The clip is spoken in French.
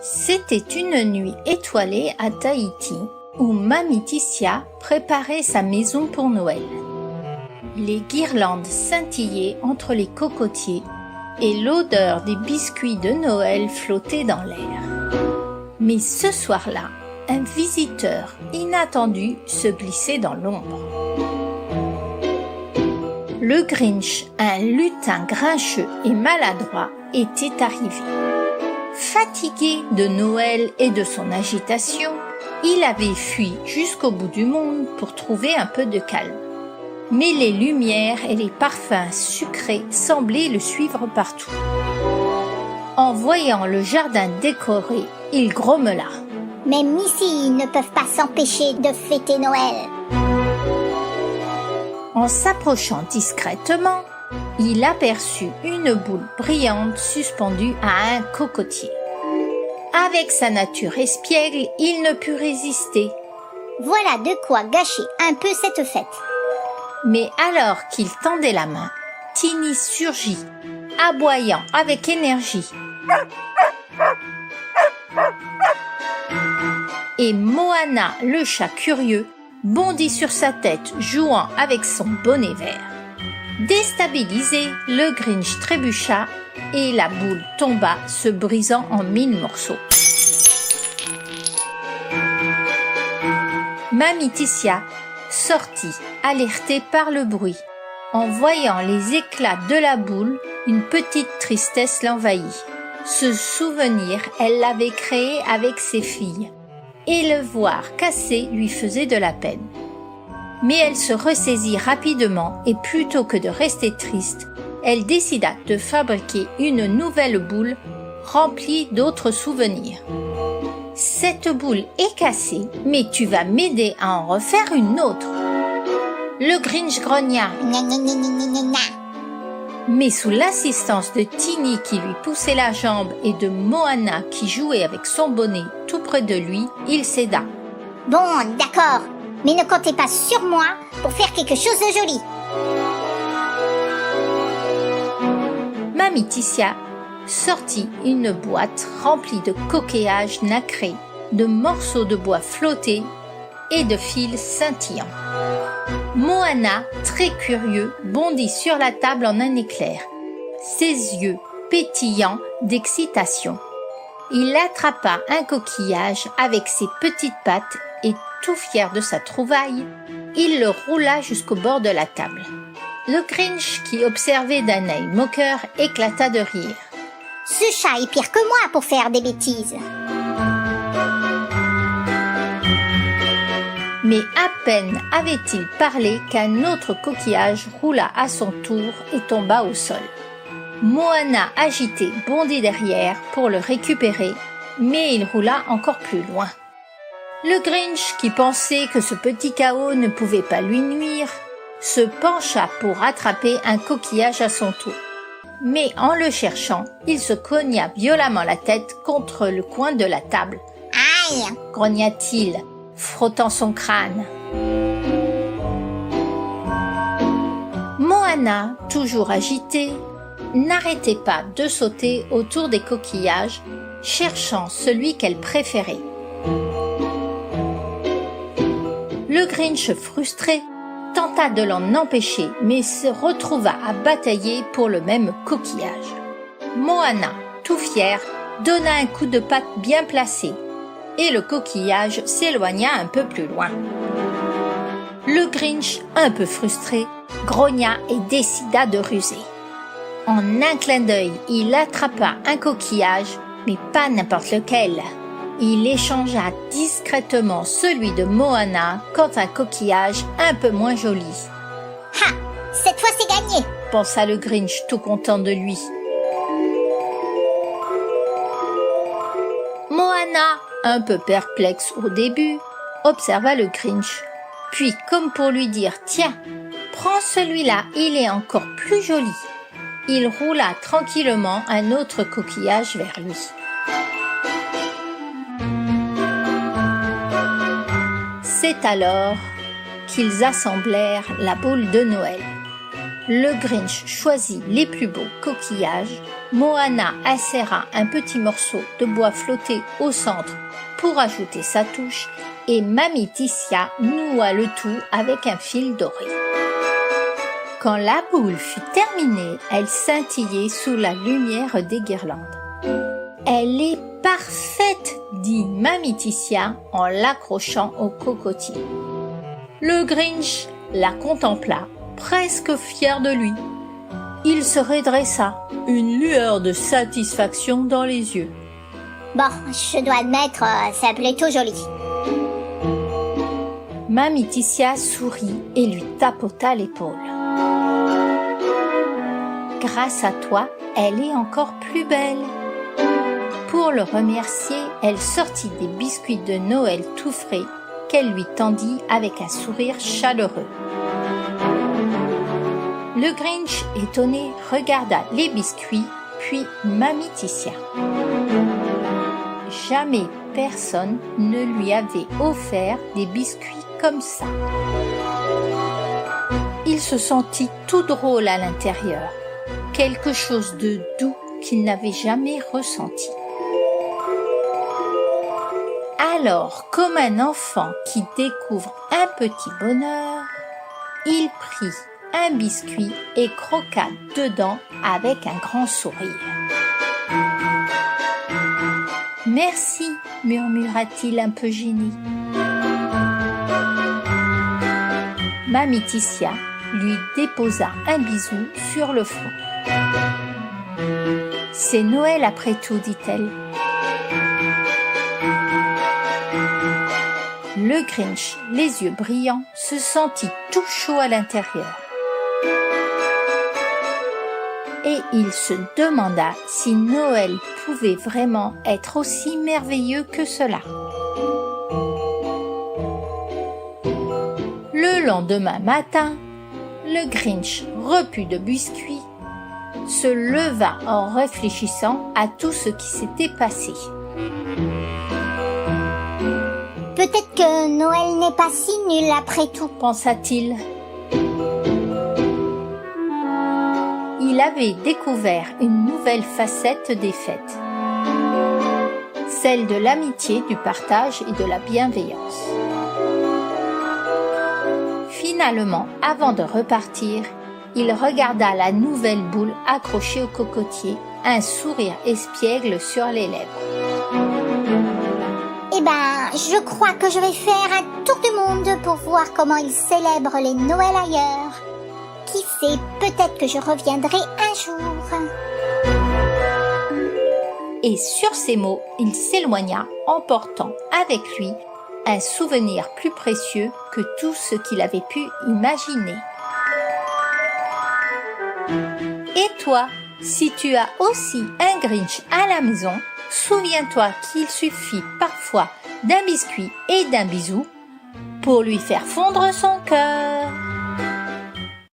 C'était une nuit étoilée à Tahiti où Mamie Titia préparait sa maison pour Noël. Les guirlandes scintillaient entre les cocotiers et l'odeur des biscuits de Noël flottait dans l'air. Mais ce soir-là, un visiteur inattendu se glissait dans l'ombre. Le Grinch, un lutin grincheux et maladroit, était arrivé. Fatigué de Noël et de son agitation, il avait fui jusqu'au bout du monde pour trouver un peu de calme. Mais les lumières et les parfums sucrés semblaient le suivre partout. En voyant le jardin décoré, il grommela. « Même ici, ils ne peuvent pas s'empêcher de fêter Noël. » En s'approchant discrètement, il aperçut une boule brillante suspendue à un cocotier. Avec sa nature espiègle, il ne put résister. Voilà de quoi gâcher un peu cette fête. Mais alors qu'il tendait la main, Tiny surgit, aboyant avec énergie. Et Moana, le chat curieux, bondit sur sa tête, jouant avec son bonnet vert. Déstabilisé, le Grinch trébucha et la boule tomba, se brisant en 1000 morceaux. Mamie Titia sortit, alertée par le bruit. En voyant les éclats de la boule, une petite tristesse l'envahit. Ce souvenir, elle l'avait créé avec ses filles, et le voir cassé lui faisait de la peine. Mais elle se ressaisit rapidement et plutôt que de rester triste, elle décida de fabriquer une nouvelle boule remplie d'autres souvenirs. « Cette boule est cassée, mais tu vas m'aider à en refaire une autre. » Le Grinch grogna. Mais sous l'assistance de Tiny qui lui poussait la jambe et de Moana qui jouait avec son bonnet tout près de lui, il céda. « Bon, d'accord, mais ne comptez pas sur moi pour faire quelque chose de joli. » Mamie Titia sortit une boîte remplie de coquillages nacrés, de morceaux de bois flottés et de fils scintillants. Moana, très curieux, bondit sur la table en un éclair, ses yeux pétillants d'excitation. Il attrapa un coquillage avec ses petites pattes et, tout fier de sa trouvaille, il le roula jusqu'au bord de la table. Le Grinch, qui observait d'un œil moqueur, éclata de rire. « Ce chat est pire que moi pour faire des bêtises. » Mais à peine avait-il parlé qu'un autre coquillage roula à son tour et tomba au sol. Moana, agitée, bondit derrière pour le récupérer, mais il roula encore plus loin. Le Grinch, qui pensait que ce petit chaos ne pouvait pas lui nuire, se pencha pour attraper un coquillage à son tour. Mais en le cherchant, il se cogna violemment la tête contre le coin de la table. « Aïe !» grogna-t-il, frottant son crâne. Moana, toujours agitée, n'arrêtait pas de sauter autour des coquillages, cherchant celui qu'elle préférait. Le Grinch, frustré, tenta de l'en empêcher, mais se retrouva à batailler pour le même coquillage. Moana, tout fière, donna un coup de patte bien placé, et le coquillage s'éloigna un peu plus loin. Le Grinch, un peu frustré, grogna et décida de ruser. En un clin d'œil, il attrapa un coquillage, mais pas n'importe lequel. Il échangea discrètement celui de Moana contre un coquillage un peu moins joli. « Ha! Cette fois c'est gagné !» pensa le Grinch tout content de lui. Moana, un peu perplexe au début, observa le Grinch. Puis, comme pour lui dire « Tiens, prends celui-là, il est encore plus joli !» il roula tranquillement un autre coquillage vers lui. C'est alors qu'ils assemblèrent la boule de Noël. Le Grinch choisit les plus beaux coquillages, Moana inséra un petit morceau de bois flotté au centre pour ajouter sa touche et Mamie Titia noua le tout avec un fil doré. Quand la boule fut terminée, elle scintillait sous la lumière des guirlandes. « Elle est parfaite !» dit Mamie Titia en l'accrochant au cocotier. Le Grinch la contempla, presque fier de lui. Il se redressa, une lueur de satisfaction dans les yeux. Bon, je dois admettre, c'est plutôt joli. Mamie Titia sourit et lui tapota l'épaule. Grâce à toi, elle est encore plus belle. Pour le remercier, elle sortit des biscuits de Noël tout frais qu'elle lui tendit avec un sourire chaleureux. Le Grinch, étonné, regarda les biscuits, puis Mamie Titia. Jamais personne ne lui avait offert des biscuits comme ça. Il se sentit tout drôle à l'intérieur, quelque chose de doux qu'il n'avait jamais ressenti. Alors, comme un enfant qui découvre un petit bonheur, il prit un biscuit et croqua dedans avec un grand sourire. « Merci » murmura-t-il un peu gêné. Mamie Titia lui déposa un bisou sur le front. « C'est Noël après tout, dit-elle. » Le Grinch, les yeux brillants, se sentit tout chaud à l'intérieur. Et il se demanda si Noël pouvait vraiment être aussi merveilleux que cela. Le lendemain matin, le Grinch, repu de biscuits, se leva en réfléchissant à tout ce qui s'était passé. Peut-être que Noël n'est pas si nul après tout, pensa-t-il. Il avait découvert une nouvelle facette des fêtes, celle de l'amitié, du partage et de la bienveillance. Finalement, avant de repartir, il regarda la nouvelle boule accrochée au cocotier, un sourire espiègle sur les lèvres. Eh ben, je crois que je vais faire un tour du monde pour voir comment ils célèbrent les Noëls ailleurs. Qui sait, peut-être que je reviendrai un jour. Et sur ces mots, il s'éloigna, emportant avec lui un souvenir plus précieux que tout ce qu'il avait pu imaginer. Et toi, si tu as aussi un Grinch à la maison, souviens-toi qu'il suffit parfois d'un biscuit et d'un bisou pour lui faire fondre son cœur.